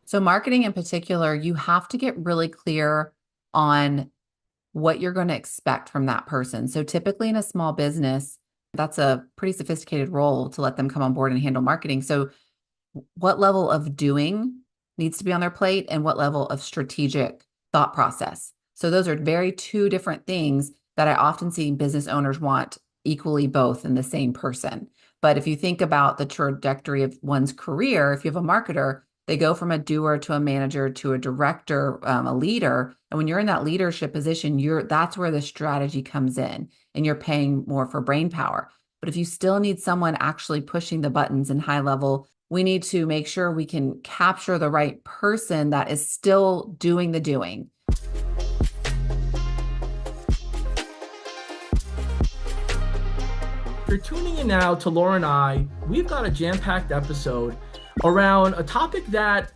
So marketing in particular, you have to get really clear on what you're going to expect from that person. So typically in a small business, that's a pretty sophisticated role to let them come on board and handle marketing. So what level of doing needs to be on their plate and what level of strategic thought process. So those are very two different things that I often see business owners want equally both in the same person. But if you think about the trajectory of one's career, if you have a marketer, they go from a doer to a manager to a director, a leader. And when you're in that leadership position, that's where the strategy comes in and you're paying more for brain power. But if you still need someone actually pushing the buttons in high level, we need to make sure we can capture the right person that is still doing the doing. If you're tuning in now to Laura and I, we've got a jam-packed episode around a topic that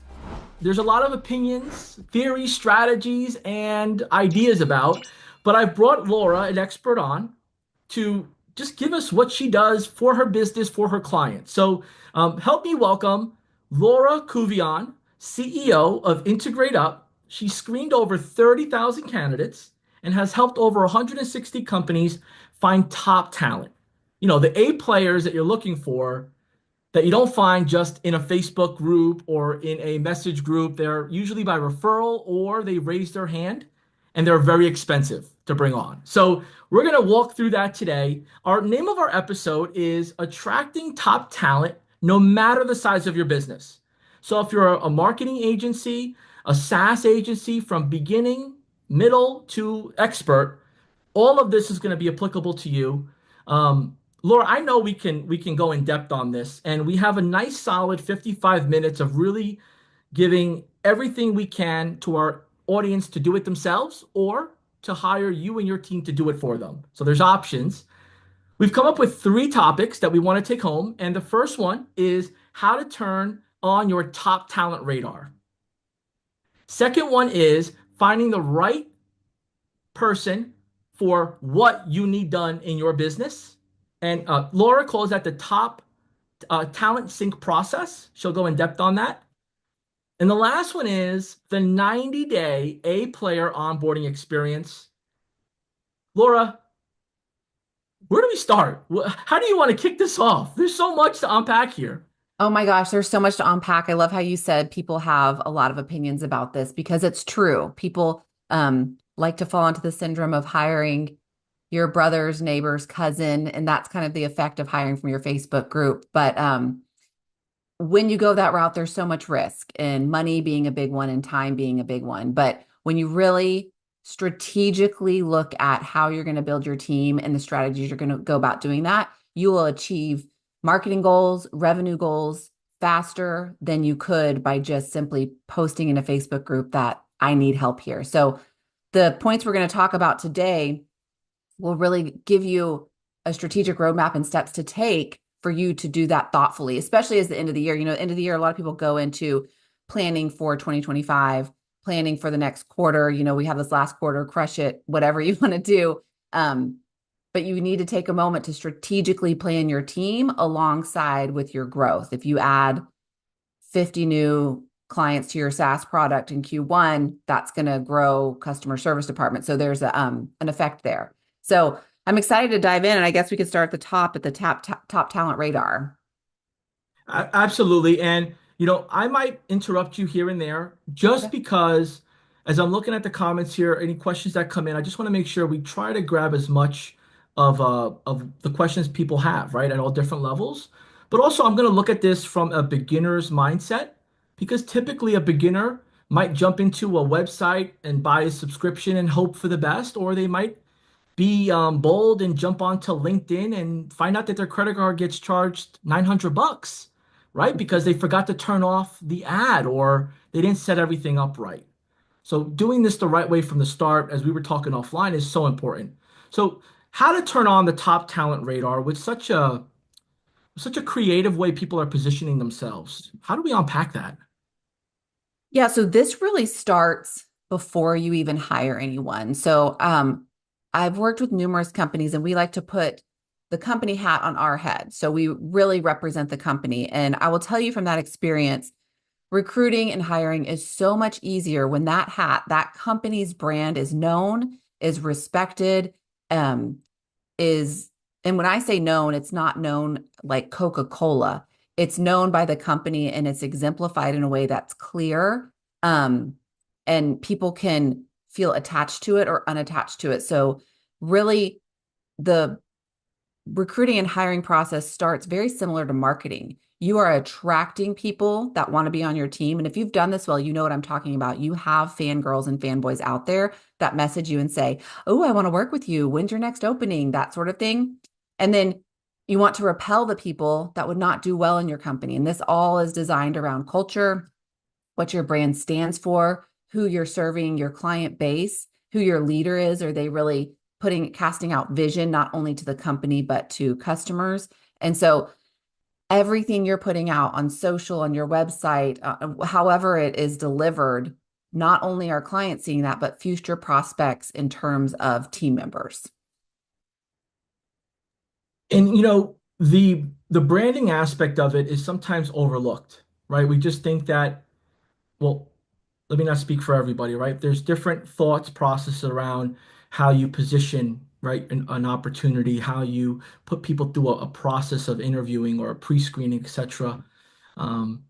there's a lot of opinions, theories, strategies, and ideas about. But I've brought Laura, an expert, on to just give us what she does for her business, for her clients. So help me welcome Laura Couvillon, CEO of IntegrateUp. She screened over 30,000 candidates and has helped over 160 companies find top talent. You know, the A players that you're looking for that you don't find just in a Facebook group or in a message group. They're usually by referral or they raise their hand and they're very expensive to bring on. So we're going to walk through that today. Our name of our episode is Attracting Top Talent No Matter the Size of Your Business. So if you're a marketing agency, a SaaS agency from beginning, middle to expert, all of this is going to be applicable to you. Laura, I know we can go in depth on this, and we have a nice solid 55 minutes of really giving everything we can to our audience to do it themselves or to hire you and your team to do it for them. So there's options. We've come up with three topics that we want to take home, and the first one is how to turn on your top talent radar. Second one is finding the right person for what you need done in your business. And Laura calls that the top talent sync process. She'll go in depth on that. And the last one is the 90-day A player onboarding experience. Laura, where do we start? How do you want to kick this off? There's so much to unpack here. Oh my gosh, there's so much to unpack. I love how you said people have a lot of opinions about this because it's true. People like to fall into the syndrome of hiring your brother's neighbor's cousin, and that's kind of the effect of hiring from your Facebook group. But when you go that route, there's so much risk, and money being a big one and time being a big one. But when you really strategically look at how you're going to build your team and the strategies you're going to go about doing that, you will achieve marketing goals, revenue goals faster than you could by just simply posting in a Facebook group that I need help here. So the points we're going to talk about today will really give you a strategic roadmap and steps to take for you to do that thoughtfully, especially as the end of the year. You know, end of the year, a lot of people go into planning for 2025, planning for the next quarter. You know, we have this last quarter, crush it, whatever you want to do. But you need to take a moment to strategically plan your team alongside with your growth. If you add 50 new clients to your SaaS product in Q1, that's going to grow customer service department. So there's an effect there. So I'm excited to dive in, and I guess we could start at the top, at the top talent radar. Absolutely. And, you know, I might interrupt you here and there just Okay. because as I'm looking at the comments here, any questions that come in, I just want to make sure we try to grab as much of the questions people have, right, at all different levels. But also, I'm going to look at this from a beginner's mindset because typically a beginner might jump into a website and buy a subscription and hope for the best, or they might be bold and jump onto LinkedIn and find out that their credit card gets charged 900 bucks, right? Because they forgot to turn off the ad or they didn't set everything up right. So doing this the right way from the start, as we were talking offline, is so important. So how to turn on the top talent radar with such a creative way people are positioning themselves. How do we unpack that? Yeah, so this really starts before you even hire anyone. So I've worked with numerous companies and we like to put the company hat on our head. So we really represent the company. And I will tell you from that experience, recruiting and hiring is so much easier when that company's brand is known, is respected, um, is, and when I say known, it's not known like Coca-Cola. It's known by the company and it's exemplified in a way that's clear. Um, and people can feel attached to it or unattached to it. So really the recruiting and hiring process starts very similar to marketing. You are attracting people that want to be on your team. And if you've done this well, you know what I'm talking about. You have fangirls and fanboys out there that message you and say, "Oh, I want to work with you. When's your next opening?" That sort of thing. And then you want to repel the people that would not do well in your company. And this all is designed around culture, what your brand stands for, who you're serving, your client base, who your leader is. Are they really casting out vision, not only to the company, but to customers? And so everything you're putting out on social, on your website, however it is delivered, not only are clients seeing that, but future prospects in terms of team members. And the branding aspect of it is sometimes overlooked, right? We just think that, well, let me not speak for everybody, right? There's different thoughts, processes around how you position, right, an opportunity, how you put people through a process of interviewing or a pre-screening, etc. Um,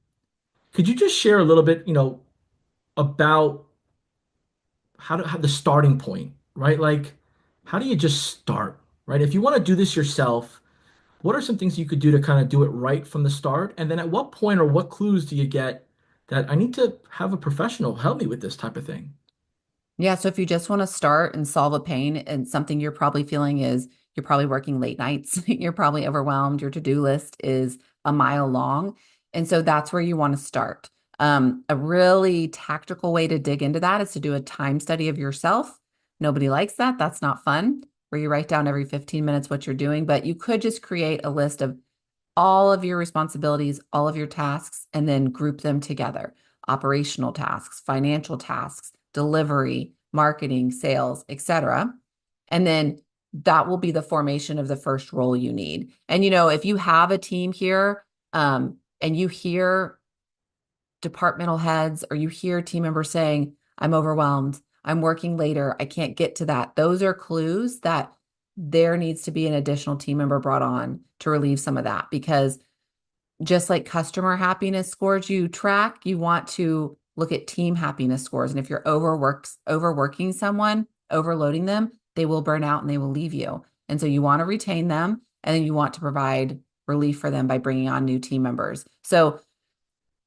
could you just share a little bit, about how to have the starting point, right? Like, how do you just start, right? If you want to do this yourself, what are some things you could do to kind of do it right from the start? And then at what point or what clues do you get that I need to have a professional help me with this type of thing? Yeah, so if you just want to start and solve a pain and something you're probably feeling is you're probably working late nights, you're probably overwhelmed, your to-do list is a mile long. And so that's where you want to start. A really tactical way to dig into that is to do a time study of yourself. Nobody likes that. That's not fun, where you write down every 15 minutes what you're doing, but you could just create a list of all of your responsibilities, all of your tasks, and then group them together. Operational tasks, financial tasks, delivery, marketing, sales, etc. And then that will be the formation of the first role you need. And if you have a team here, and you hear departmental heads or you hear team members saying, "I'm overwhelmed, I'm working later, I can't get to that," those are clues that there needs to be an additional team member brought on to relieve some of that. Because just like customer happiness scores you track, you want to look at team happiness scores. And if you're overworking someone, overloading them, they will burn out and they will leave you. And so you want to retain them, and then you want to provide relief for them by bringing on new team members. So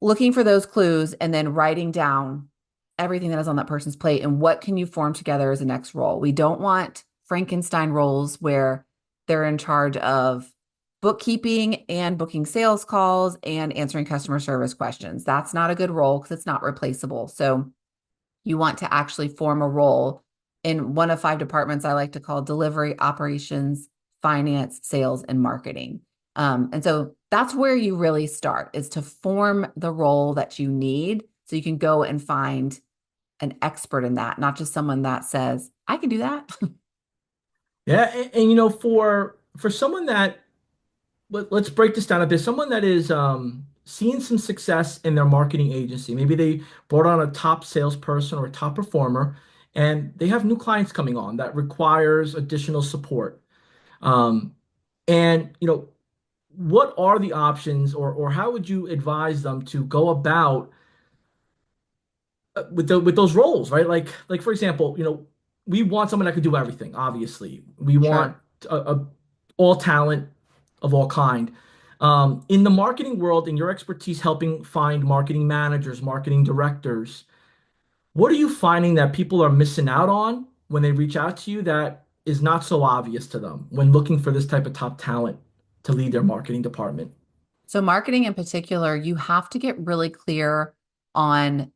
looking for those clues and then writing down everything that is on that person's plate and what can you form together as a next role. We don't want Frankenstein roles where they're in charge of bookkeeping and booking sales calls and answering customer service questions. That's not a good role because it's not replaceable. So you want to actually form a role in one of 5 departments I like to call delivery, operations, finance, sales, and marketing. And so that's where you really start, is to form the role that you need so you can go and find an expert in that, not just someone that says, "I can do that." Yeah, and for someone that let's break this down a bit. Someone that is seeing some success in their marketing agency. Maybe they brought on a top salesperson or a top performer, and they have new clients coming on that requires additional support. Um, and what are the options, or how would you advise them to go about with those roles, right? Like for example, we want someone that could do everything. Obviously, we want Sure. a all talent of all kind. In the marketing world, in your expertise helping find marketing managers, marketing directors, what are you finding that people are missing out on when they reach out to you that is not so obvious to them when looking for this type of top talent to lead their marketing department? So marketing in particular, you have to get really clear on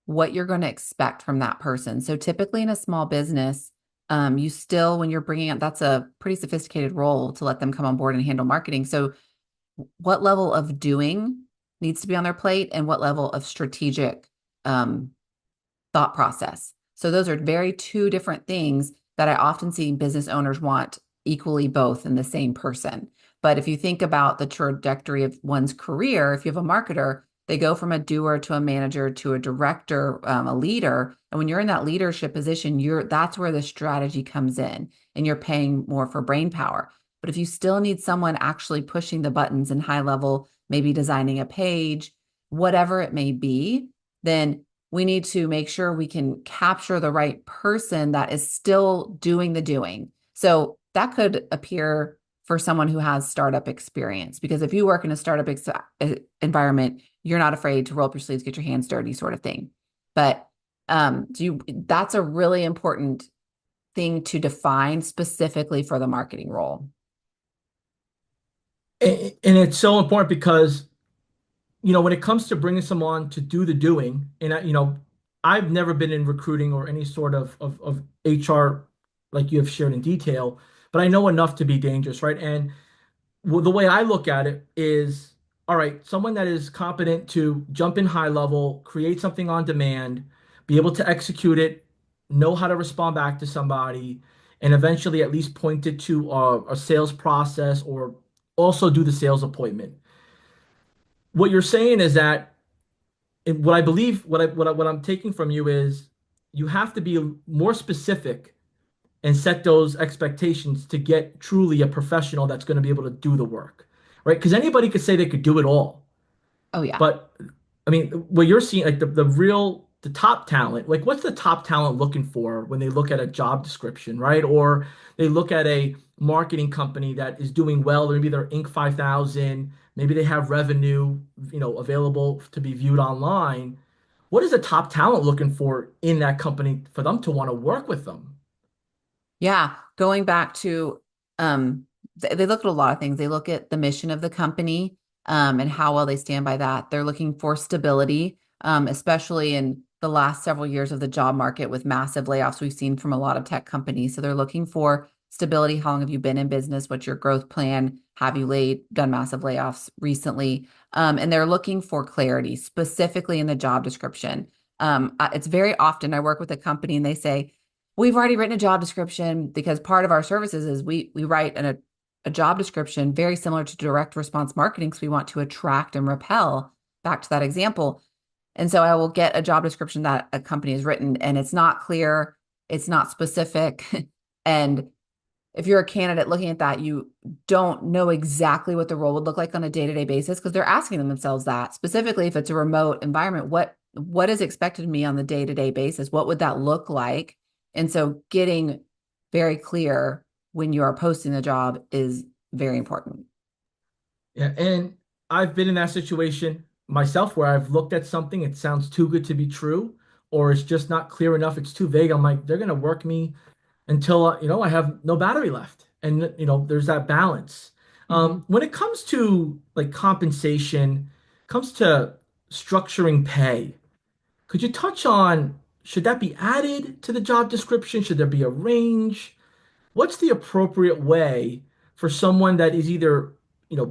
what you're going to expect from that person. So typically in a small business, you still, when you're bringing up, that's a pretty sophisticated role to let them come on board and handle marketing. So what level of doing needs to be on their plate and what level of strategic um, thought process. So those are very two different things that I often see business owners want equally both in the same person. But if you think about the trajectory of one's career, if you have a marketer, They go from a doer to a manager to a director, a leader. And when you're in that leadership position, that's where the strategy comes in and you're paying more for brain power. But if you still need someone actually pushing the buttons in high level, maybe designing a page, whatever it may be, then we need to make sure we can capture the right person that is still doing the doing. So that could appear for someone who has startup experience, because if you work in a startup environment, you're not afraid to roll up your sleeves, get your hands dirty, sort of thing. But that's a really important thing to define specifically for the marketing role. And it's so important because, when it comes to bringing someone to do the doing, and I've never been in recruiting or any sort of HR like you have shared in detail, but I know enough to be dangerous, right? And the way I look at it is, all right, someone that is competent to jump in high level, create something on demand, be able to execute it, know how to respond back to somebody, and eventually at least point it to a sales process or also do the sales appointment. What you're saying is that, and what I believe, what I'm taking from you is you have to be more specific and set those expectations to get truly a professional that's going to be able to do the work, right? Because anybody could say they could do it all. Oh, yeah. But I mean, what you're seeing, like the top talent, like what's the top talent looking for when they look at a job description, right? Or they look at a marketing company that is doing well, or maybe they're Inc. 5000, maybe they have revenue, available to be viewed online. What is the top talent looking for in that company for them to want to work with them? Yeah, going back to they look at a lot of things. They look at the mission of the company and how well they stand by that. They're looking for stability, especially in the last several years of the job market with massive layoffs we've seen from a lot of tech companies. So they're looking for stability. How long have you been in business? What's your growth plan? Have you done massive layoffs recently? And they're looking for clarity, specifically in the job description. It's very often I work with a company and they say, we've already written a job description, because part of our services is we write a job description very similar to direct response marketing, because we want to attract and repel, back to that example. And so I will get a job description that a company has written and it's not clear, it's not specific. And if you're a candidate looking at that, you don't know exactly what the role would look like on a day-to-day basis, because they're asking themselves that. Specifically, if it's a remote environment, what is expected of me on the day-to-day basis? What would that look like? And so getting very clear when you are posting the job is very important. Yeah, and I've been in that situation myself where I've looked at something, it sounds too good to be true, or it's just not clear enough, it's too vague. I'm like, they're gonna work me until I have no battery left. And there's that balance. Mhm. When it comes to like compensation, comes to structuring pay, could you touch on, should that be added to the job description? Should there be a range? What's the appropriate way for someone that is either,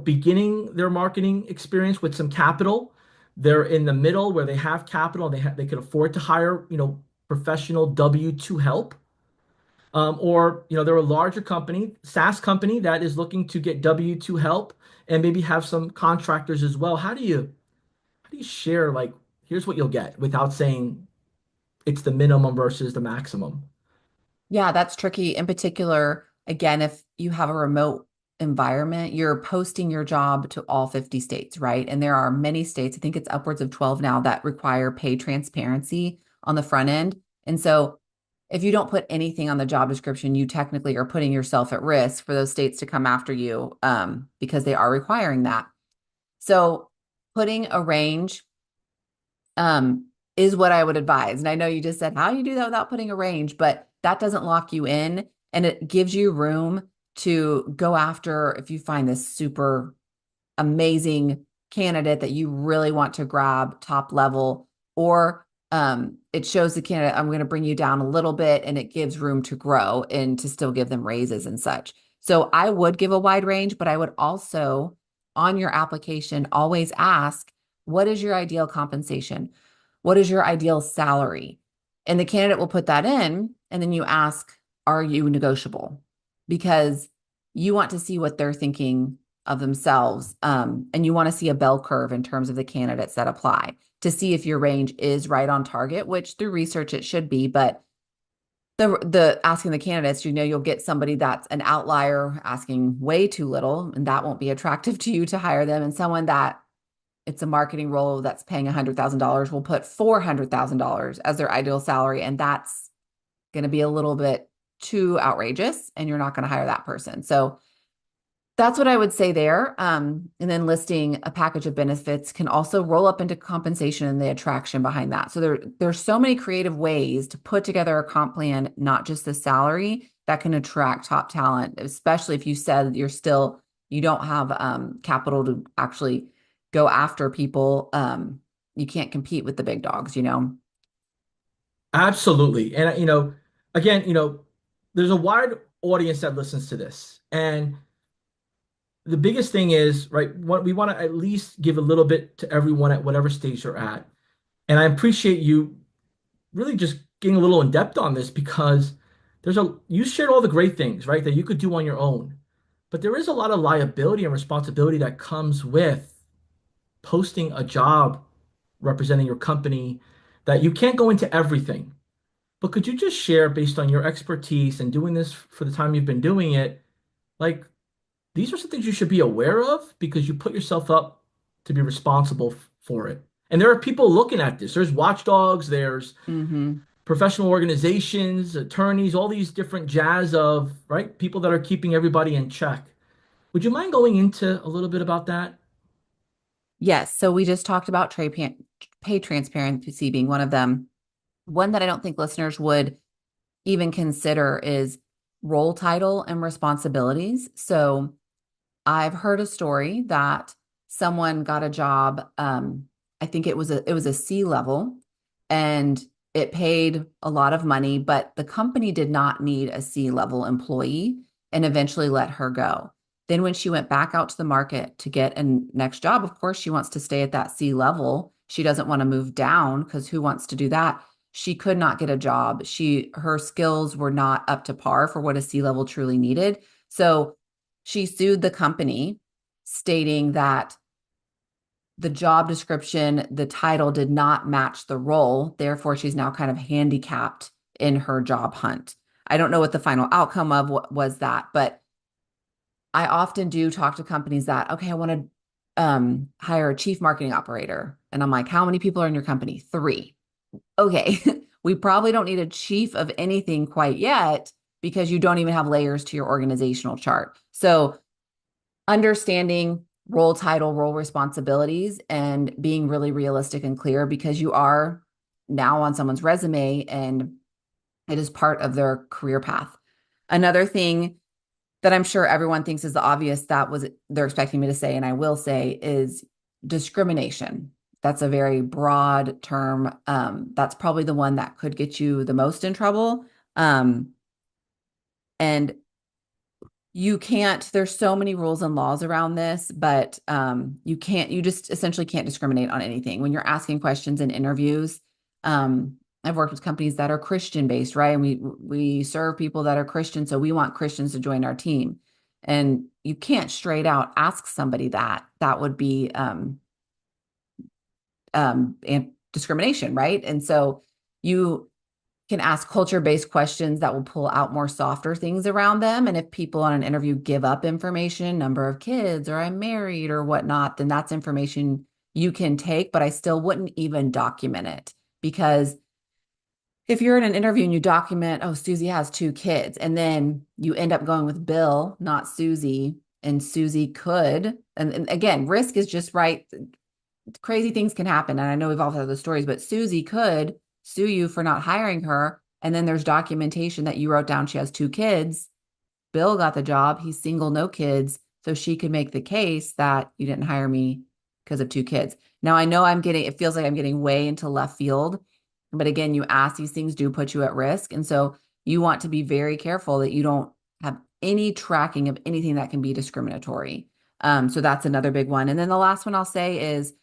beginning their marketing experience with some capital, they're in the middle where they have capital, they can afford to hire, professional W-2 help, or they're a larger company, SaaS company that is looking to get W-2 help and maybe have some contractors as well. How do you share, like, here's what you'll get without saying it's the minimum versus the maximum? Yeah, that's tricky. In particular, again, if you have a remote environment, you're posting your job to all 50 states, right? And there are many states, I think it's upwards of 12 now, that require pay transparency on the front end. And so if you don't put anything on the job description, you technically are putting yourself at risk for those states to come after you, because they are requiring that. So putting a range is what I would advise. And I know you just said, how do you do that without putting a range? But that doesn't lock you in, and it gives you room to go after if you find this super amazing candidate that you really want to grab top level, or it shows the candidate, I'm going to bring you down a little bit, and it gives room to grow and to still give them raises and such. So I would give a wide range, but I would also, on your application, always ask, what is your ideal compensation? What is your ideal salary? And the candidate will put that in, and then you ask, are you negotiable? Because you want to see what they're thinking of themselves. And you want to see a bell curve in terms of the candidates that apply to see if your range is right on target, which through research it should be. But the asking the candidates, you'll get somebody that's an outlier asking way too little, and that won't be attractive to you to hire them. And someone that it's a marketing role that's paying $100,000 will put $400,000 as their ideal salary, and that's going to be a little bit too outrageous, and you're not going to hire that person. So that's what I would say there. And then listing a package of benefits can also roll up into compensation and the attraction behind that. So there's so many creative ways to put together a comp plan, not just the salary, that can attract top talent, especially if you said you don't have capital to actually go after people. You can't compete with the big dogs. Absolutely. And, again, there's a wide audience that listens to this. And the biggest thing is, right, what we want to at least give a little bit to everyone at whatever stage you're at. And I appreciate you really just getting a little in depth on this because you shared all the great things, right, that you could do on your own. But there is a lot of liability and responsibility that comes with posting a job representing your company that you can't go into everything. But could you just share based on your expertise and doing this for the time you've been doing it, like these are some things you should be aware of because you put yourself up to be responsible for it. And there are people looking at this. There's watchdogs, there's Mm-hmm. professional organizations, attorneys, all these different jazz of, right, people that are keeping everybody in check. Would you mind going into a little bit about that? Yes. So we just talked about pay transparency being one of them. One that I don't think listeners would even consider is role title and responsibilities. So I've heard a story that someone got a job. I think it was a C level, and it paid a lot of money, but the company did not need a C level employee and eventually let her go. Then when she went back out to the market to get a next job, of course she wants to stay at that C level. She doesn't want to move down because who wants to do that? She could not get a job. Her skills were not up to par for what a C level truly needed. So she sued the company, stating that the job description, the title did not match the role. Therefore, she's now kind of handicapped in her job hunt. I don't know what the final outcome of what was that, but I often do talk to companies that, okay, I want to hire a chief marketing operator. And I'm like, how many people are in your company? 3. Okay, we probably don't need a chief of anything quite yet because you don't even have layers to your organizational chart. So understanding role title, role responsibilities, and being really realistic and clear because you are now on someone's resume and it is part of their career path. Another thing that I'm sure everyone thinks is the obvious that was they're expecting me to say, and I will say, is discrimination. That's a very broad term. That's probably the one that could get you the most in trouble. And there's so many rules and laws around this, but you just essentially can't discriminate on anything. When you're asking questions in interviews, I've worked with companies that are Christian based, right? And we serve people that are Christian, so we want Christians to join our team. And you can't straight out ask somebody that. That would be discrimination, right? And so you can ask culture-based questions that will pull out more softer things around them. And if people on an interview give up information, number of kids, or I'm married or whatnot, then that's information you can take, but I still wouldn't even document it because if you're in an interview and you document, oh, Susie has 2 kids, and then you end up going with Bill, not Susie, and Susie could, and again, risk is just right. Crazy things can happen. And I know we've all had those stories, but Susie could sue you for not hiring her. And then there's documentation that you wrote down she has 2 kids. Bill got the job. He's single, no kids. So she could make the case that you didn't hire me because of 2 kids. Now I know it feels like I'm getting way into left field, but again, you ask, these things do put you at risk. And so you want to be very careful that you don't have any tracking of anything that can be discriminatory. So that's another big one. And then the last one I'll say is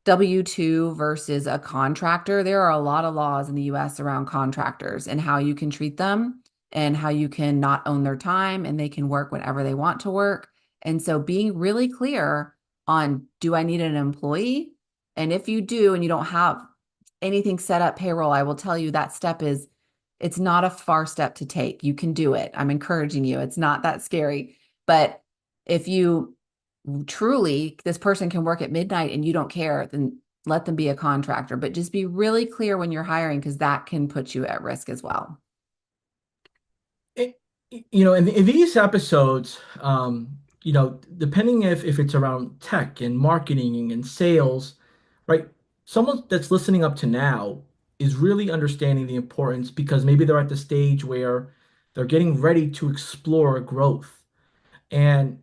W-2 versus a contractor. There are a lot of laws in the US around contractors and how you can treat them and how you can not own their time and they can work whenever they want to work. And so being really clear on, do I need an employee? And if you do, and you don't have anything set up payroll, I will tell you that step is, it's not a far step to take. You can do it. I'm encouraging you. It's not that scary. But if you truly, this person can work at midnight and you don't care, then let them be a contractor. But just be really clear when you're hiring, because that can put you at risk as well. It, in these episodes, depending if it's around tech and marketing and sales, right? Someone that's listening up to now is really understanding the importance because maybe they're at the stage where they're getting ready to explore growth. And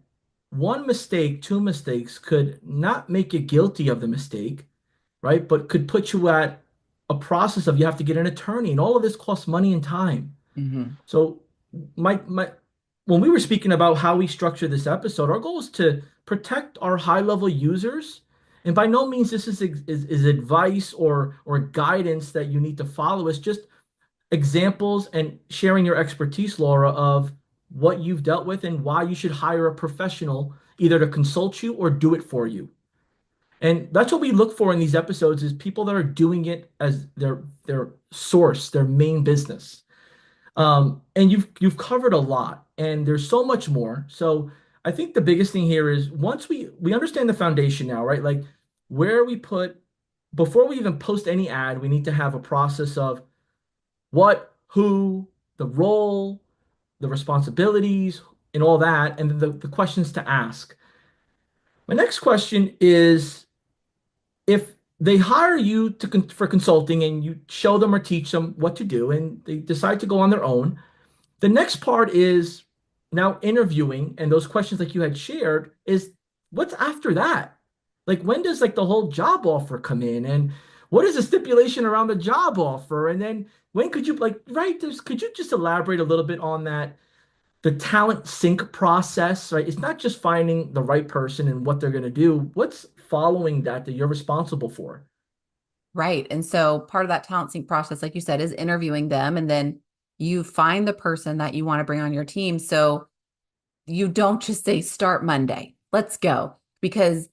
one mistake, two mistakes could not make you guilty of the mistake, right? But could put you at a process of you have to get an attorney, and all of this costs money and time. Mm-hmm. So my when we were speaking about how we structure this episode, our goal is to protect our high level users. And by no means this is advice or guidance that you need to follow. It's just examples and sharing your expertise, Laura, of what you've dealt with and why you should hire a professional either to consult you or do it for you. And that's what we look for in these episodes is people that are doing it as their source, their main business. And you've covered a lot, and there's so much more. So I think the biggest thing here is once we understand the foundation now, right? Like where we put before we even post any ad, we need to have a process of what, who, the role, the responsibilities, and all that, and then the questions to ask. My next question is if they hire you for consulting and you show them or teach them what to do, and they decide to go on their own. The next part is now interviewing, and those questions like you had shared is what's after that? Like when does like the whole job offer come in, and what is the stipulation around the job offer? And then when could you like right there's could you just elaborate a little bit on that the talent sync process, right? It's not just finding the right person and what they're going to do. What's following that you're responsible for? Right. And so part of that talent sync process, like you said, is interviewing them. And then you find the person that you want to bring on your team. So you don't just say, start Monday, let's go, because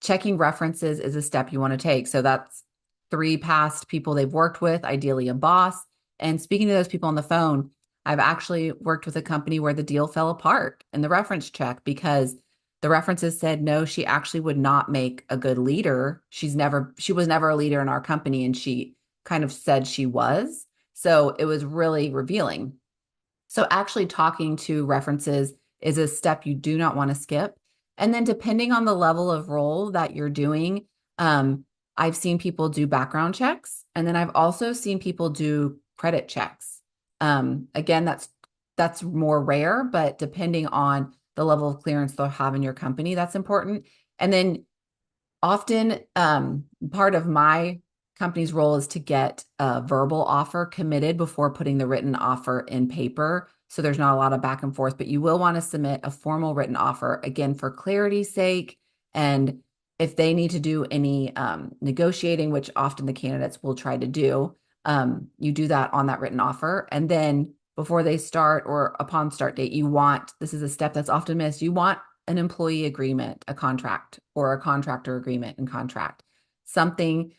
checking references is a step you want to take. So that's three past people they've worked with, ideally a boss. And speaking to those people on the phone, I've actually worked with a company where the deal fell apart in the reference check because the references said no, she actually would not make a good leader. She was never a leader in our company, and she kind of said she was. So it was really revealing. So actually talking to references is a step you do not want to skip. And then depending on the level of role that you're doing, I've seen people do background checks, and then I've also seen people do credit checks. Again, that's more rare, but depending on the level of clearance they'll have in your company, that's important. And then often, part of my company's role is to get a verbal offer committed before putting the written offer in paper. So there's not a lot of back and forth, but you will want to submit a formal written offer again for clarity's sake. And if they need to do any negotiating, which often the candidates will try to do, you do that on that written offer. And then before they start or upon start date, this is a step that's often missed, you want an employee agreement, a contract, or a contractor agreement and contract, something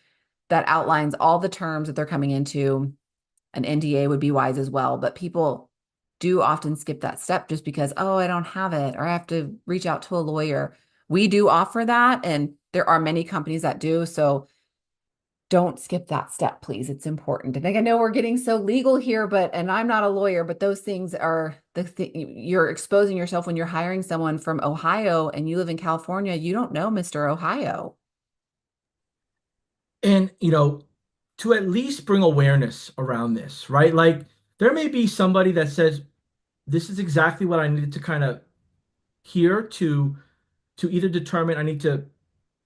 that outlines all the terms that they're coming into. An NDA would be wise as well, but people do often skip that step just because, oh, I don't have it, or I have to reach out to a lawyer. We do offer that, and there are many companies that do. So don't skip that step, please. It's important. And I know we're getting so legal here, and I'm not a lawyer, but those things are you're exposing yourself when you're hiring someone from Ohio and you live in California. You don't know Mr. Ohio. And to at least bring awareness around this, right? Like there may be somebody that says, this is exactly what I needed to kind of hear to either determine I need to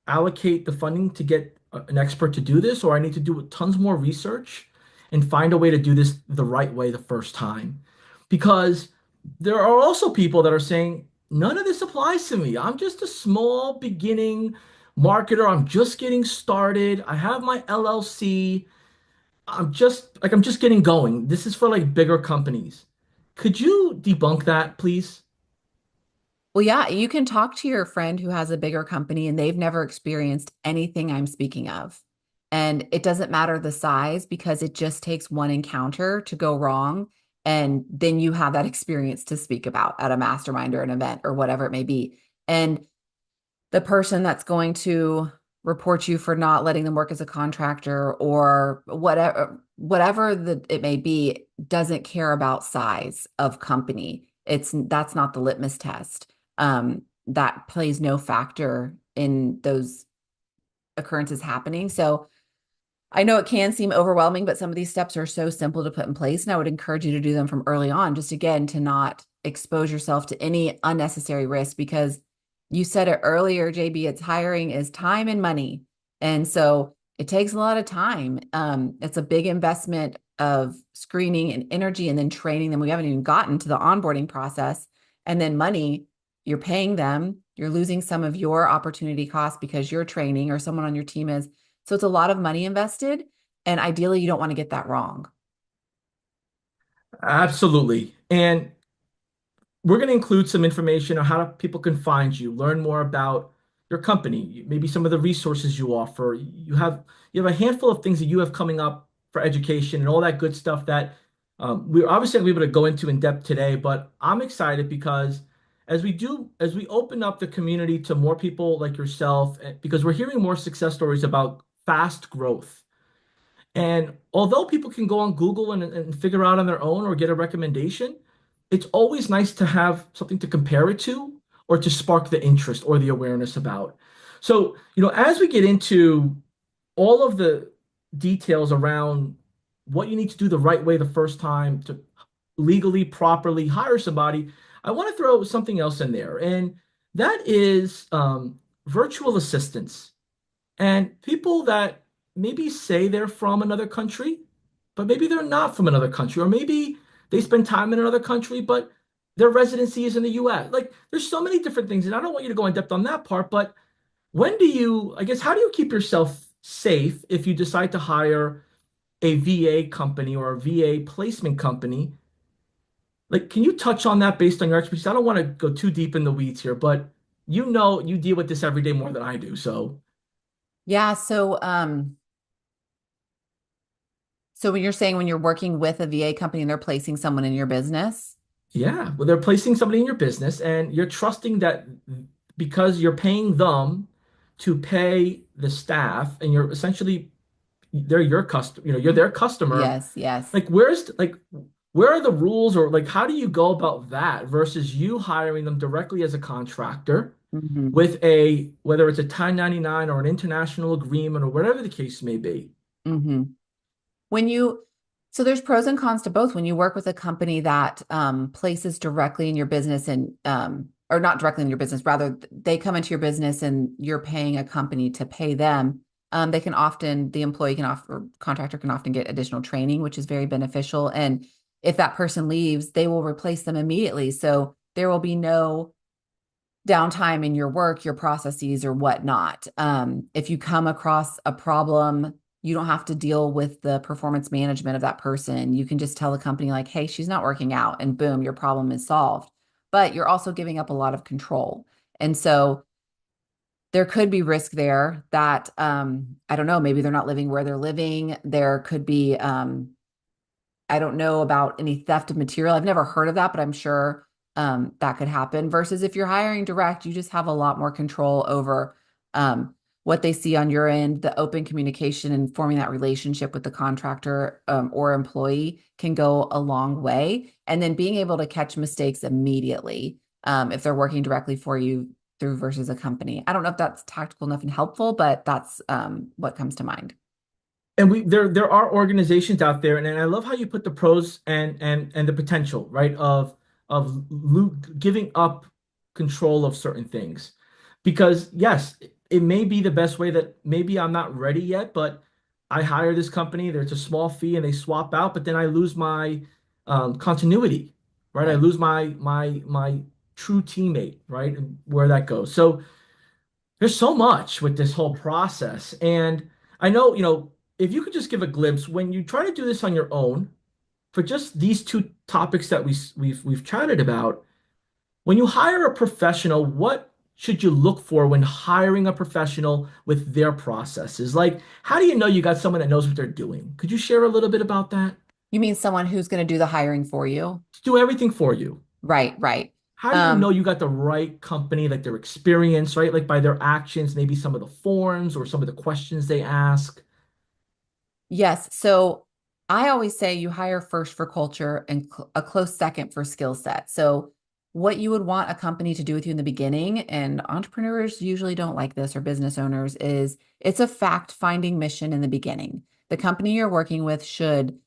allocate the funding to get an expert to do this, or I need to do tons more research and find a way to do this the right way the first time. Because there are also people that are saying, none of this applies to me. I'm just a small beginning marketer. I'm just getting started. I have my LLC. I'm just getting going. This is for like bigger companies. Could you debunk that, please? Well, yeah, you can talk to your friend who has a bigger company and they've never experienced anything I'm speaking of. And it doesn't matter the size because it just takes one encounter to go wrong. And then you have that experience to speak about at a mastermind or an event or whatever it may be. And the person that's going to report you for not letting them work as a contractor or whatever it may be doesn't care about size of company. That's not the litmus test. That plays no factor in those occurrences happening. So I know it can seem overwhelming, but some of these steps are so simple to put in place. And I would encourage you to do them from early on, just again, to not expose yourself to any unnecessary risk because you said it earlier, JB, it's hiring is time and money. And so it takes a lot of time. It's a big investment of screening and energy and then training them. We haven't even gotten to the onboarding process. And then money, you're paying them, you're losing some of your opportunity costs because you're training or someone on your team is. So it's a lot of money invested. And ideally, you don't want to get that wrong. Absolutely. And we're going to include some information on how people can find you, learn more about your company, maybe some of the resources you offer. You have a handful of things that you have coming up for education and all that good stuff that we're obviously going to be able to go into in depth today. But I'm excited because as we open up the community to more people like yourself, because we're hearing more success stories about fast growth. And although people can go on Google and figure out on their own or get a recommendation, it's always nice to have something to compare it to or to spark the interest or the awareness about. So, as we get into all of the details around what you need to do the right way the first time to legally, properly hire somebody, I want to throw something else in there. And that is virtual assistants. And people that maybe say they're from another country, but maybe they're not from another country, or maybe they spend time in another country, but their residency is in the US. Like there's so many different things, and I don't want you to go in depth on that part, but I guess, how do you keep yourself safe if you decide to hire a VA company or a VA placement company? Like, can you touch on that based on your expertise? I don't want to go too deep in the weeds here, but you deal with this every day more than I do. So Yeah. So when you're saying when you're working with a VA company and they're placing someone in your business, yeah, well, they're placing somebody in your business, and you're trusting that because you're paying them to pay the staff, and you're essentially they're your customer, you're their customer. yes, yes. Like, where are the rules, or like how do you go about that versus you hiring them directly as a contractor Hmm. with a whether it's a 1099 or an international agreement or whatever the case may be? Hmm. When you, so there's pros and cons to both. When you work with a company that places directly in your business and, or not directly in your business, rather they come into your business and you're paying a company to pay them. The employee can offer, contractor can often get additional training, which is very beneficial. And if that person leaves, they will replace them immediately. So there will be no downtime in your work, your processes, or whatnot. If you come across a problem, you don't have to deal with the performance management of that person. You can just tell the company, like, hey, she's not working out, and boom, your problem is solved. But you're also giving up a lot of control. And so there could be risk there that, I don't know, maybe they're not living where they're living. There could be, I don't know about any theft of material. I've never heard of that, but I'm sure that could happen. Versus if you're hiring direct, you just have a lot more control over what they see on your end. The open communication and forming that relationship with the contractor or employee can go a long way. And then being able to catch mistakes immediately if they're working directly for you through versus a company. I don't know if that's tactical enough and helpful, but that's what comes to mind. And there are organizations out there, and I love how you put the pros and the potential, right, of giving up control of certain things. Because yes, it may be the best way that maybe I'm not ready yet, but I hire this company, there's a small fee and they swap out, but then I lose my continuity, right? I Right. lose my true teammate, right? And where that goes. So there's so much with this whole process. And I know, if you could just give a glimpse when you try to do this on your own for just these two topics that we've chatted about, When you hire a professional, what should you look for when hiring a professional with their processes? Like, how do you know you got someone that knows what they're doing? Could you share a little bit about that? You mean someone who's going to do the hiring for you? Do everything for you. Right, right. How do you know Um, you got the right company, like their experience, right? Like by their actions, maybe some of the forms or some of the questions they ask. yes. So I always say you hire first for culture and a close second for skill set. So what you would want a company to do with you in the beginning, and entrepreneurs usually don't like this or business owners, is it's a fact-finding mission in the beginning. The company you're working with should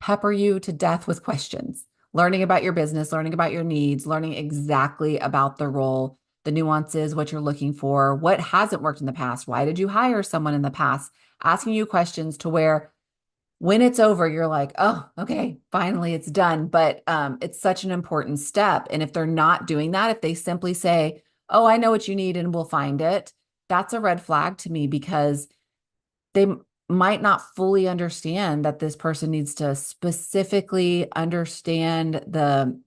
pepper you to death with questions, learning about your business, learning about your needs, learning exactly about the role, the nuances, what you're looking for, what hasn't worked in the past, why did you hire someone in the past, asking you questions to where when it's over, you're like, oh, okay, finally it's done. But it's such an important step. And if they're not doing that, if they simply say, oh, I know what you need and we'll find it, that's a red flag to me because they might not fully understand that this person needs to specifically understand the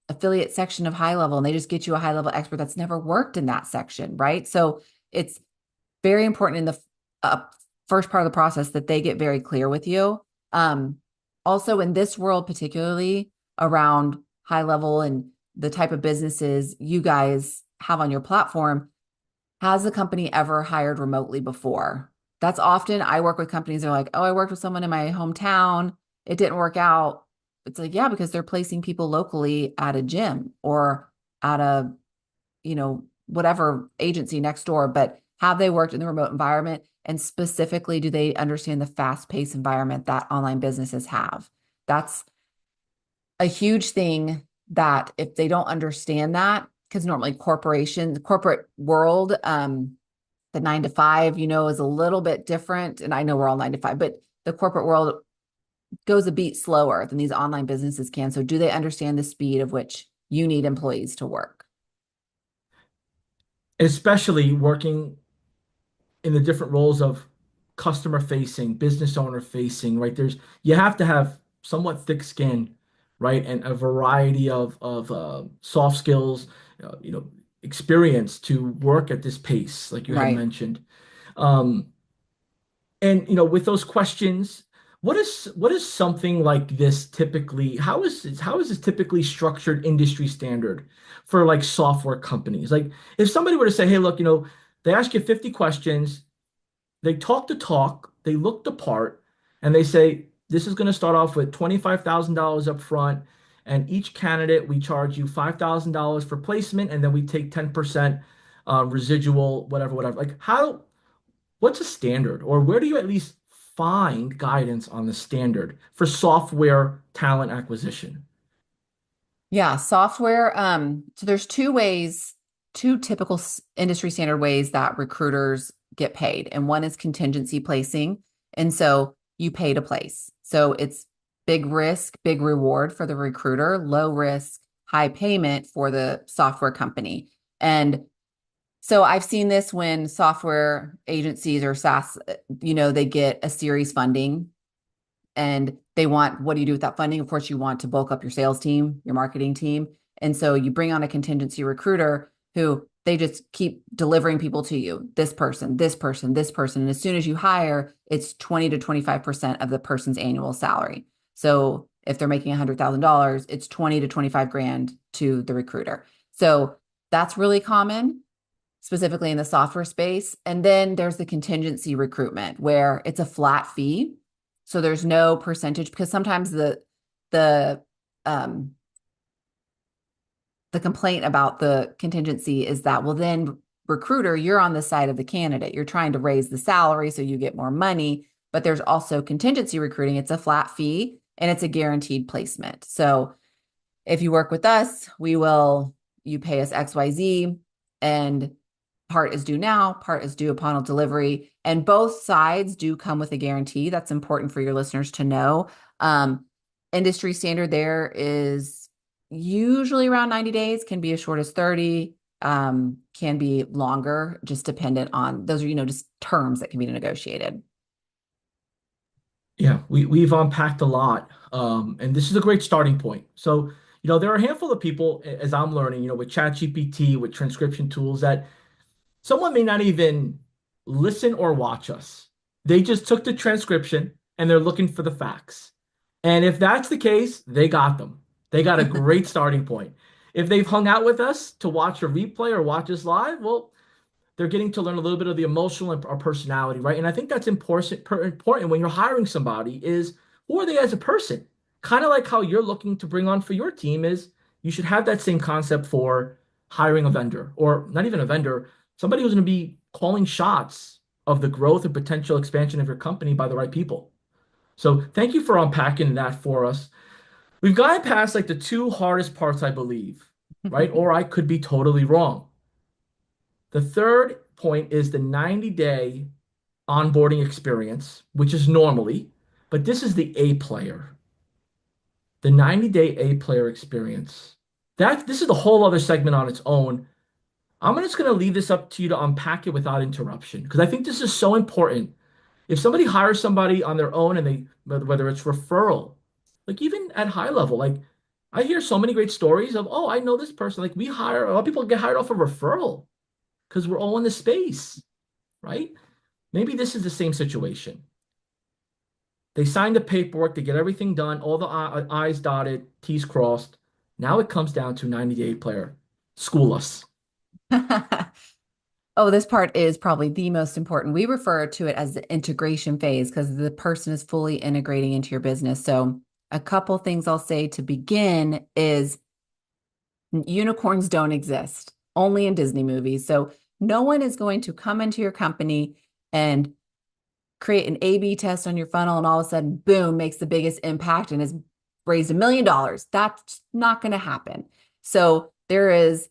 affiliate section of high level and they just get you a high level expert that's never worked in that section, right? So it's very important in the uh, first part of the process that they get very clear with you. Um, Also, in this world, particularly around high level and the type of businesses you guys have on your platform, has the company ever hired remotely before? That's often I work with companies that are like, oh, I worked with someone in my hometown. It didn't work out. It's like, yeah, because they're placing people locally at a gym or at a, whatever agency next door. But have they worked in the remote environment? And specifically, do they understand the fast-paced environment that online businesses have? That's a huge thing that if they don't understand that, because normally corporations, the corporate world, the 9 to 5, is a little bit different. And I know we're all 9 to 5, but the corporate world goes a beat slower than these online businesses can. So do they understand the speed of which you need employees to work? Especially working in the different roles of customer facing, business owner facing, right? You have to have somewhat thick skin, right? And a variety of soft skills, you know, experience to work at this pace, like you had Right. mentioned. Um, and with those questions, what is something like this typically? How is this typically structured industry standard for like software companies? Like if somebody were to say, hey, look, they ask you 50 questions, they talk the talk, they look the part, and they say, this is going to start off with $25,000 up front, and each candidate, we charge you $5,000 for placement, and then we take 10% residual, whatever, whatever. Like, what's a standard, or where do you at least find guidance on the standard for software talent acquisition? Yeah, software. So there's two typical industry standard ways that recruiters get paid. And one is contingency placing. And so you pay to place. So it's big risk, big reward for the recruiter, low risk, high payment for the software company. And so I've seen this when software agencies or SaaS, they get a series funding and they want, what do you do with that funding? Of course, you want to bulk up your sales team, your marketing team. And so you bring on a contingency recruiter who they just keep delivering people to you, this person, this person, this person. And as soon as you hire, it's 20 to 25% of the person's annual salary. So if they're making $100,000, it's 20 to 25 grand to the recruiter. So that's really common, specifically in the software space. And then there's the contingency recruitment where it's a flat fee. So there's no percentage because sometimes the um the complaint about the contingency is that, well, then recruiter, you're on the side of the candidate. You're trying to raise the salary so you get more money, but there's also contingency recruiting. It's a flat fee and it's a guaranteed placement. So if you work with us, you pay us XYZ and part is due now, part is due upon delivery. And both sides do come with a guarantee. That's important for your listeners to know. Um, Industry standard there is usually around 90 days, can be as short as 30, can be longer, just dependent on those are, just terms that can be negotiated. Yeah, we've unpacked a lot, and this is a great starting point. So There are a handful of people, as I'm learning, with ChatGPT, with transcription tools, that someone may not even listen or watch us. They just took the transcription and they're looking for the facts. And if that's the case, they got them. They got a great starting point. If they've hung out with us to watch a replay or watch us live, well, they're getting to learn a little bit of the emotional or personality, right? And I think that's important when you're hiring somebody is who are they as a person? Kind of like how you're looking to bring on for your team is you should have that same concept for hiring a vendor or not even a vendor, somebody who's going to be calling shots of the growth and potential expansion of your company by the right people. So thank you for unpacking that for us. We've gotten past like the two hardest parts, I believe, right? Or I could be totally wrong. The third point is the 90-day onboarding experience, which is normally, but this is the A player, the 90-day A player experience. This is a whole other segment on its own. I'm just going to leave this up to you to unpack it without interruption because I think this is so important. If somebody hires somebody on their own and whether it's referral, like even at high level, like I hear so many great stories of, oh, I know this person. Like a lot of people get hired off a referral because we're all in the space, right? Maybe this is the same situation. They signed the paperwork, they get everything done, all the I's dotted, T's crossed. Now it comes down to 90-day player. School us. Oh, this part is probably the most important. We refer to it as the integration phase because the person is fully integrating into your business. So, a couple things I'll say to begin is unicorns don't exist, only in Disney movies. So, no one is going to come into your company and create an A/B test on your funnel and all of a sudden, boom, makes the biggest impact and has raised $1 million. That's not going to happen. So, there is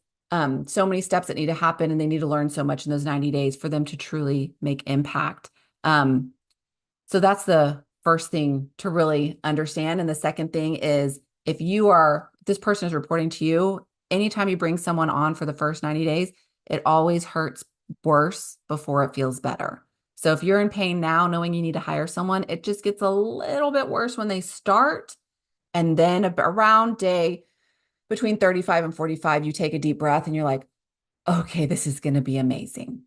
so many steps that need to happen and they need to learn so much in those 90 days for them to truly make impact. So that's the first thing to really understand. And the second thing is if this person is reporting to you, anytime you bring someone on for the first 90 days, it always hurts worse before it feels better. So if you're in pain now, knowing you need to hire someone, it just gets a little bit worse when they start. And then around day between 35 and 45, you take a deep breath and you're like, okay, this is going to be amazing.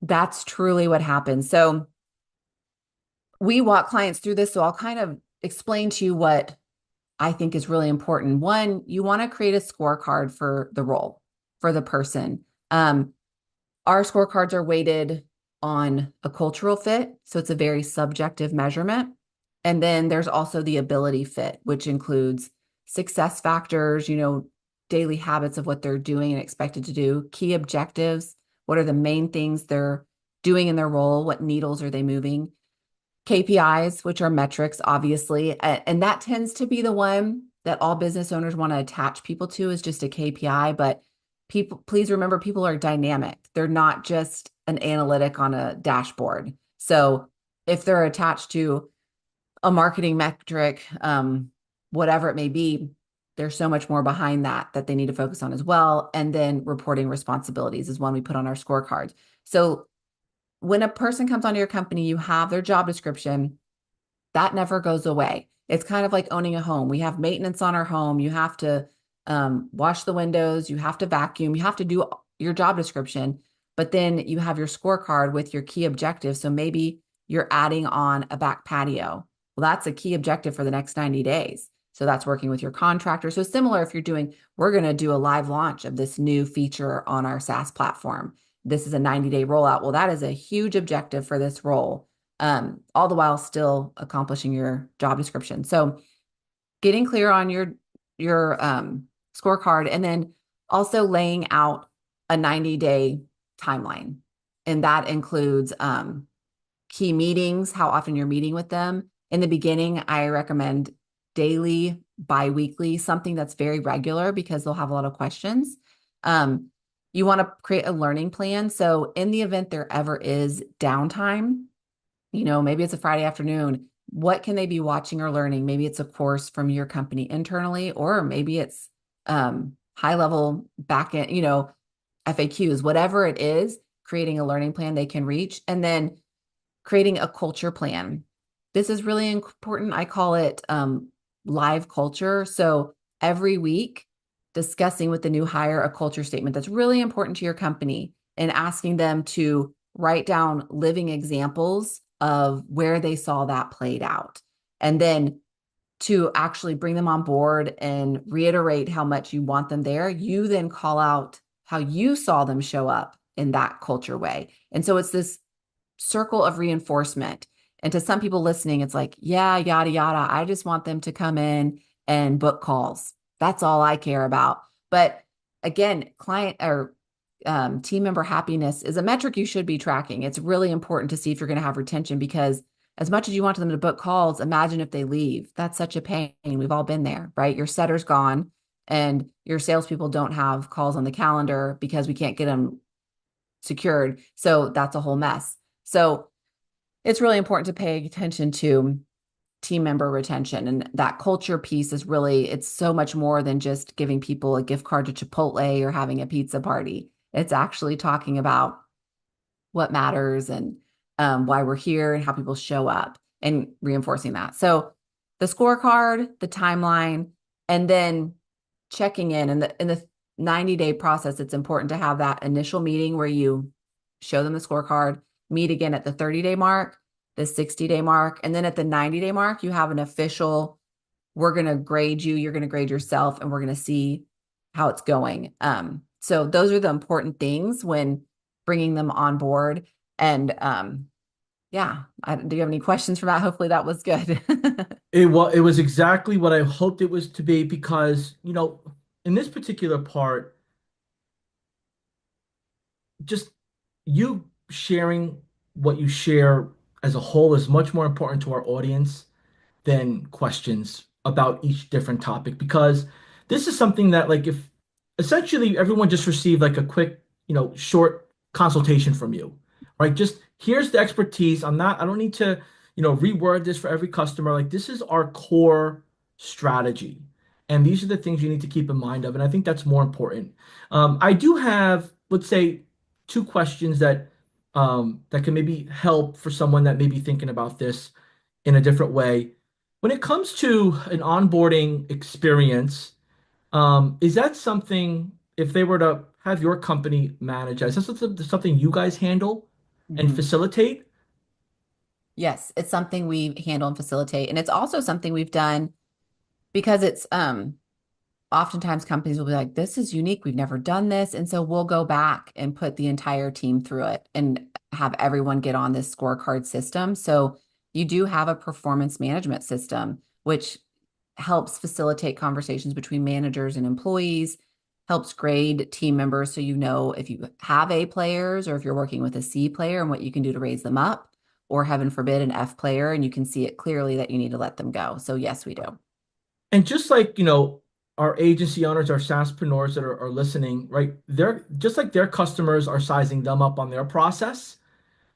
That's truly what happens. So we walk clients through this. So I'll kind of explain to you what I think is really important. One, you want to create a scorecard for the role, for the person. Our scorecards are weighted on a cultural fit. So it's a very subjective measurement. And then there's also the ability fit, which includes success factors, daily habits of what they're doing and expected to do, key objectives, what are the main things they're doing in their role, what needles are they moving, KPIs, which are metrics, obviously. And that tends to be the one that all business owners want to attach people to is just a KPI. But please remember, people are dynamic. They're not just an analytic on a dashboard. So if they're attached to a marketing metric, whatever it may be, there's so much more behind that they need to focus on as well. And then reporting responsibilities is one we put on our scorecard. So when a person comes onto your company, you have their job description. That never goes away. It's kind of like owning a home. We have maintenance on our home. You have to wash the windows. You have to vacuum. You have to do your job description. But then you have your scorecard with your key objectives. So maybe you're adding on a back patio. Well, that's a key objective for the next 90 days. So that's working with your contractor. So similar if we're going to do a live launch of this new feature on our SaaS platform. This is a 90-day rollout. Well, that is a huge objective for this role, all the while still accomplishing your job description. So getting clear on your scorecard and then also laying out a 90-day timeline. And that includes key meetings, how often you're meeting with them. In the beginning, I recommend daily, bi-weekly, something that's very regular because they'll have a lot of questions. You want to create a learning plan. So in the event there ever is downtime, maybe it's a Friday afternoon, what can they be watching or learning? Maybe it's a course from your company internally, or maybe it's high level backend, FAQs, whatever it is, creating a learning plan they can reach, and then creating a culture plan. This is really important. I call it live culture. So every week discussing with the new hire a culture statement that's really important to your company and asking them to write down living examples of where they saw that played out. And then to actually bring them on board and reiterate how much you want them there, you then call out how you saw them show up in that culture way. And so it's this circle of reinforcement. And to some people listening, it's like, yeah, yada, yada. I just want them to come in and book calls. That's all I care about. But again, client or team member happiness is a metric you should be tracking. It's really important to see if you're going to have retention because as much as you want them to book calls, imagine if they leave. That's such a pain. We've all been there, right? Your setter's gone and your salespeople don't have calls on the calendar because we can't get them secured. So that's a whole mess. So it's really important to pay attention to team member retention. And that culture piece is really, it's so much more than just giving people a gift card to Chipotle or having a pizza party. It's actually talking about what matters and why we're here and how people show up and reinforcing that. So the scorecard, the timeline, and then checking in the 90-day process, it's important to have that initial meeting where you show them the scorecard, meet again at the 30-day mark, the 60-day mark, and then at the 90-day mark, you have an official, we're going to grade you, you're going to grade yourself, and we're going to see how it's going. So those are the important things when bringing them on board. And yeah, do you have any questions for that? Hopefully that was good. It was exactly what I hoped it was to be because, in this particular part, just you sharing what you share as a whole is much more important to our audience than questions about each different topic because this is something that like if essentially everyone just received like a quick, short consultation from you, right? Just here's the expertise. I don't need to, reword this for every customer. Like this is our core strategy. And these are the things you need to keep in mind of. And I think that's more important. I do have, let's say, two questions that can maybe help for someone that may be thinking about this in a different way. When it comes to an onboarding experience, is that something, if they were to have your company manage that, is that something you guys handle and Mhm. facilitate? Yes, it's something we handle and facilitate. And it's also something we've done because it's oftentimes companies will be like, this is unique. We've never done this. And so we'll go back and put the entire team through it and have everyone get on this scorecard system. So you do have a performance management system, which helps facilitate conversations between managers and employees, helps grade team members so you know if you have A players or if you're working with a C player and what you can do to raise them up, or heaven forbid, an F player, and you can see it clearly that you need to let them go. So yes, we do. And just like, our agency owners, our SaaSpreneurs that are listening, right? They're just like their customers are sizing them up on their process,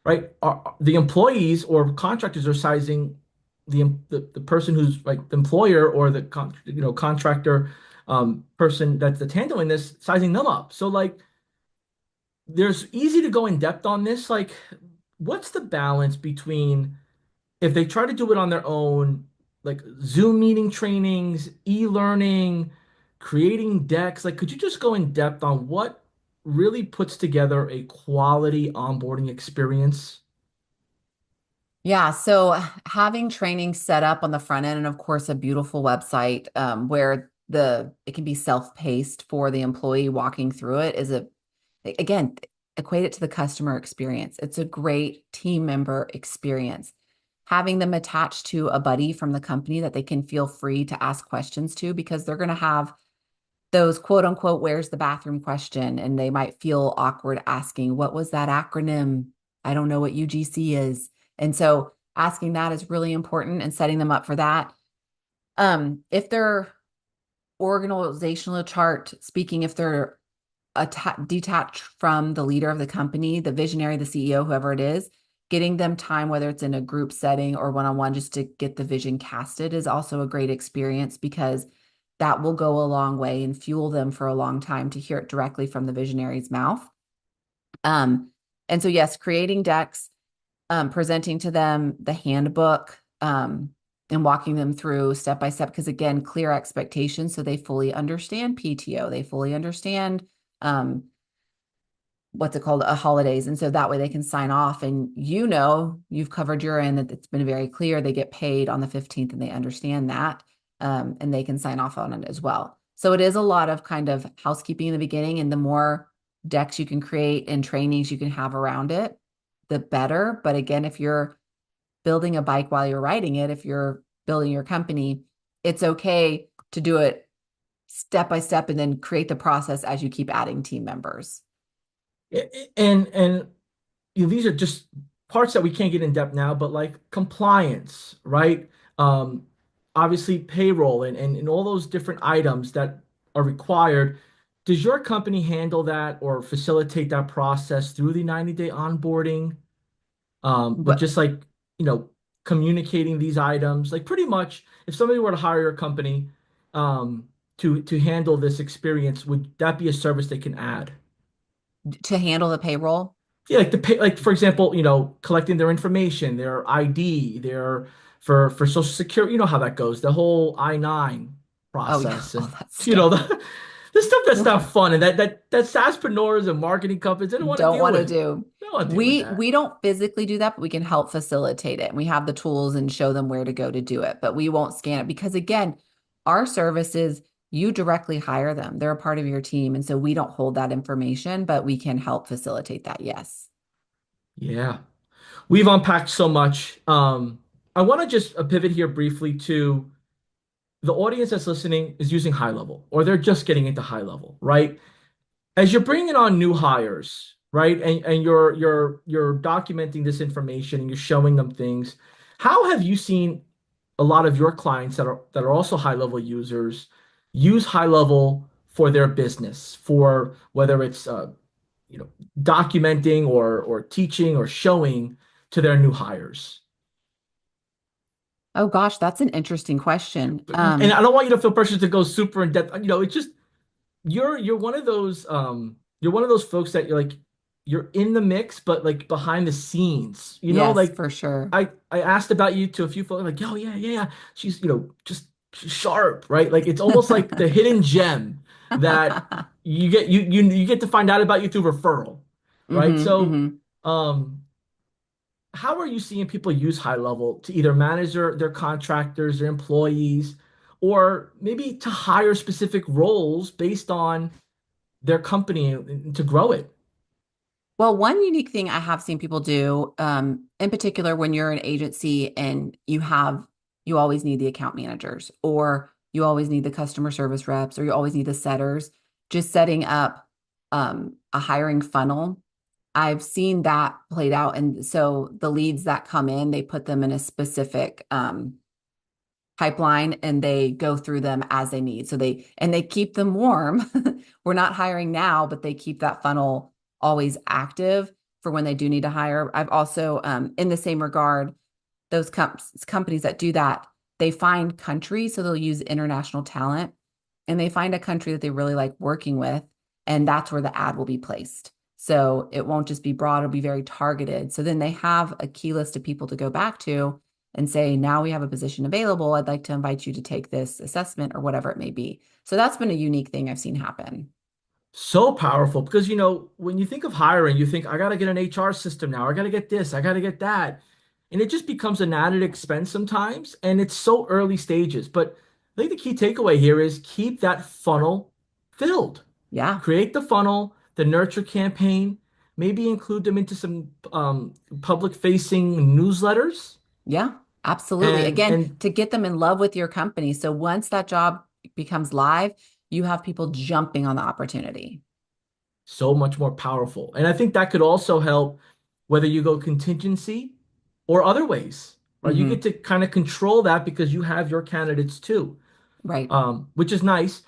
right? The employees or contractors are sizing the person who's like the employer or the contractor person that's handling this, sizing them up. So like there's easy to go in depth on this. Like, what's the balance between if they try to do it on their own, like Zoom meeting trainings, e-learning, creating decks, like could you just go in depth on what really puts together a quality onboarding experience? Yeah, so having training set up on the front end, and of course, a beautiful website where it can be self-paced for the employee walking through it is again, equate it to the customer experience. It's a great team member experience. Having them attached to a buddy from the company that they can feel free to ask questions to because they're going to have those quote unquote, where's the bathroom question? And they might feel awkward asking, what was that acronym? I don't know what UGC is. And so asking that is really important and setting them up for that. If they're organizational chart speaking, if they're detached from the leader of the company, the visionary, the CEO, whoever it is, getting them time, whether it's in a group setting or one-on-one, just to get the vision casted is also a great experience because that will go a long way and fuel them for a long time to hear it directly from the visionary's mouth. Um, and so, yes, creating decks, presenting to them the handbook, and walking them through step by step. Because again, clear expectations so they fully understand PTO, they fully understand um, what's it called, holidays. And so that way they can sign off and you've covered your end that it's been very clear. They get paid on the 15th and they understand that. And they can sign off on it as well. So it is a lot of kind of housekeeping in the beginning, and the more decks you can create and trainings you can have around it, the better. But again, if you're building a bike while you're riding it, if you're building your company, it's okay to do it step by step and then create the process as you keep adding team members. And these are just parts that we can't get in depth now, but like compliance, right? Um, Obviously payroll and all those different items that are required. Does your company handle that or facilitate that process through the 90-day onboarding? With But just like, you know, communicating these items, like pretty much if somebody were to hire your company to handle this experience, would that be a service they can add? to handle the payroll, Yeah, like the pay, like for example, collecting their information, their ID, their for Social Security, you know how that goes, the whole I-9 oh yeah, process, all and that you know stuff. the stuff that's not fun, and that SaaSpreneurs and marketing companies they don't want to Don't deal want to with. do. They don't want to deal with We that. don't physically do that, but we can help facilitate it. And we have the tools and show them where to go to do it. But we won't scan it because again, our service is you directly hire them. They're a part of your team. And so we don't hold that information, but we can help facilitate that. Yes. Yeah, we've unpacked so much. I want to just pivot here briefly to the audience that's listening is using high level, or they're just getting into high level, right? As you're bringing on new hires, right, and you're documenting this information and you're showing them things, how have you seen a lot of your clients that are also high level users use high level for their business, for whether it's you know documenting or teaching or showing to their new hires? Oh gosh, that's an interesting question. And I don't want you to feel pressure to go super in depth. It's just you're one of those you're one of those folks that you're in the mix but like behind the scenes, Yes, like for sure. I asked about you to a few folks like, oh yeah, yeah, yeah, she's just she's sharp, right? Like it's almost like the hidden gem that you get to find out about you through referral, right? So Hmm. um how are you seeing people use high level to either manage their contractors, their employees, or maybe to hire specific roles based on their company to grow it? Well, one unique thing I have seen people do, in particular, when you're an agency and you always need the account managers, or you always need the customer service reps, or you always need the setters, just setting up a hiring funnel. I've seen that played out. And so the leads that come in, they put them in a specific pipeline and they go through them as they need. So they keep them warm. We're not hiring now, but they keep that funnel always active for when they do need to hire. I've also, in the same regard, those companies that do that, they find countries. So they'll use international talent and they find a country that they really like working with. And that's where the ad will be placed. So it won't just be broad, it'll be very targeted. So then they have a key list of people to go back to and say, now we have a position available. I'd like to invite you to take this assessment or whatever it may be. So that's been a unique thing I've seen happen. So powerful because when you think of hiring, you think I got to get an HR system now. I got to get this. I got to get that. And it just becomes an added expense sometimes. And it's so early stages. But I think the key takeaway here is keep that funnel filled. Yeah. Create the funnel, the nurture campaign, maybe include them into some public facing newsletters. Yeah. Absolutely. And Again, and to get them in love with your company. So once that job becomes live, you have people jumping on the opportunity. so much more powerful. And I think that could also help whether you go contingency or other ways, right? You get Hmm. to kind of control that because you have your candidates too, Right. which is nice.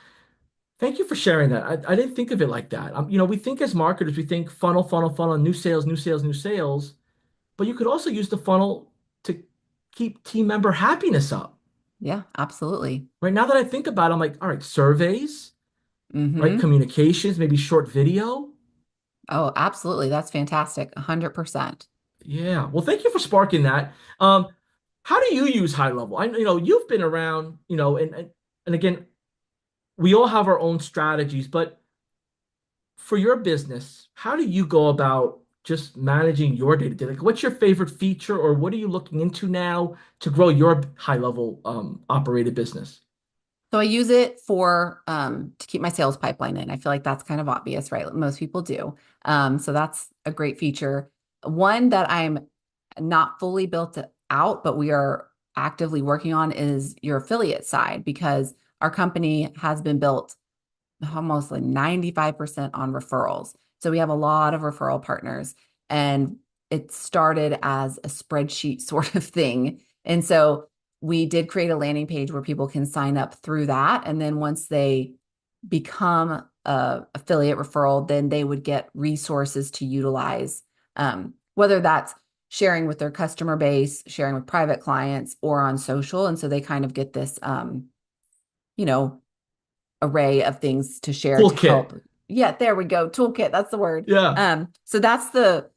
Thank you for sharing that. I didn't think of it like that. We think as marketers, we think funnel, funnel, funnel, new sales, new sales, new sales, but you could also use the funnel to keep team member happiness up. Yeah, absolutely. Right now that I think about it, I'm like, all right, surveys, right? Hmm. Communications, maybe short video. Oh, absolutely. That's fantastic. 100%. Yeah. Well, thank you for sparking that. How do you use high level? You've been around, and again, we all have our own strategies, but for your business, how do you go about just managing your day to day? Like, what's your favorite feature, or what are you looking into now to grow your high level operated business? So I use it for to keep my sales pipeline in. I feel like that's kind of obvious, right? Most people do. So that's a great feature. One that I'm not fully built out, but we are actively working on is your affiliate side because our company has been built almost like 95% on referrals. So we have a lot of referral partners and it started as a spreadsheet sort of thing. And so we did create a landing page where people can sign up through that. And then once they become a affiliate referral, then they would get resources to utilize, whether that's sharing with their customer base, sharing with private clients, or on social. And so they kind of get this, you know, array of things to share to Toolkit. help. Yeah, there we go. Toolkit, that's the word. Yeah. So that's the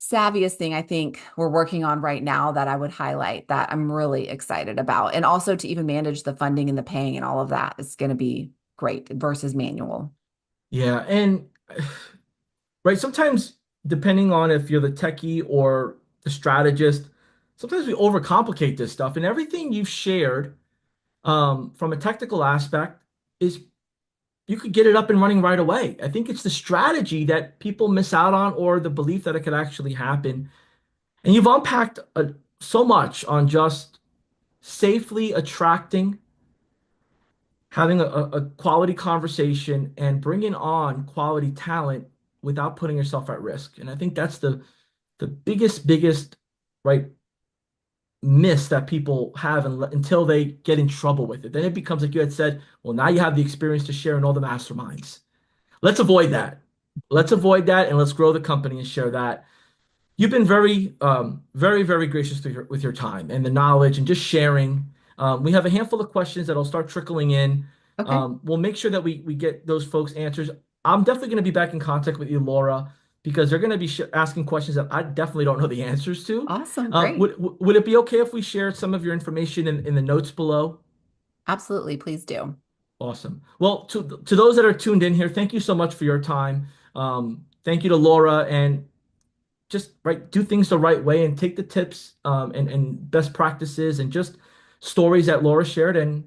savviest thing I think we're working on right now that I would highlight that I'm really excited about. And also to even manage the funding and the paying and all of that is going to be great versus manual. Yeah. And right, sometimes depending on if you're the techie or the strategist, sometimes we overcomplicate this stuff. And everything you've shared from a technical aspect is you could get it up and running right away. I think it's the strategy that people miss out on or the belief that it could actually happen. And you've unpacked so much on just safely attracting, having a quality conversation, and bringing on quality talent without putting yourself at risk. And I think that's the biggest, right, miss that people have until they get in trouble with it. Then it becomes like you had said, well, now you have the experience to share in all the masterminds. Let's avoid that. Let's avoid that and let's grow the company and share that. You've been very gracious with your time and the knowledge and just sharing. We have a handful of questions that'll start trickling in. Okay. We'll make sure that we get those folks answers. I'm definitely going to be back in contact with you, Laura, because they're going to be asking questions that I definitely don't know the answers to. Awesome. Great. Would it be okay if we share some of your information in the notes below? Absolutely. Please do. Awesome. Well, to those that are tuned in here, thank you so much for your time. Thank you to Laura, and just right do things the right way and take the tips and best practices and just stories that Laura shared and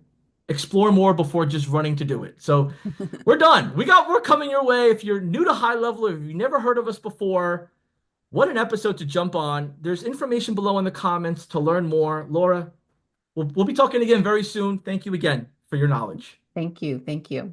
explore more before just running to do it. So we're done. We're coming your way. If you're new to high level, if you've never heard of us before, what an episode to jump on. There's information below in the comments to learn more. Laura, we'll be talking again very soon. Thank you again for your knowledge. Thank you. Thank you.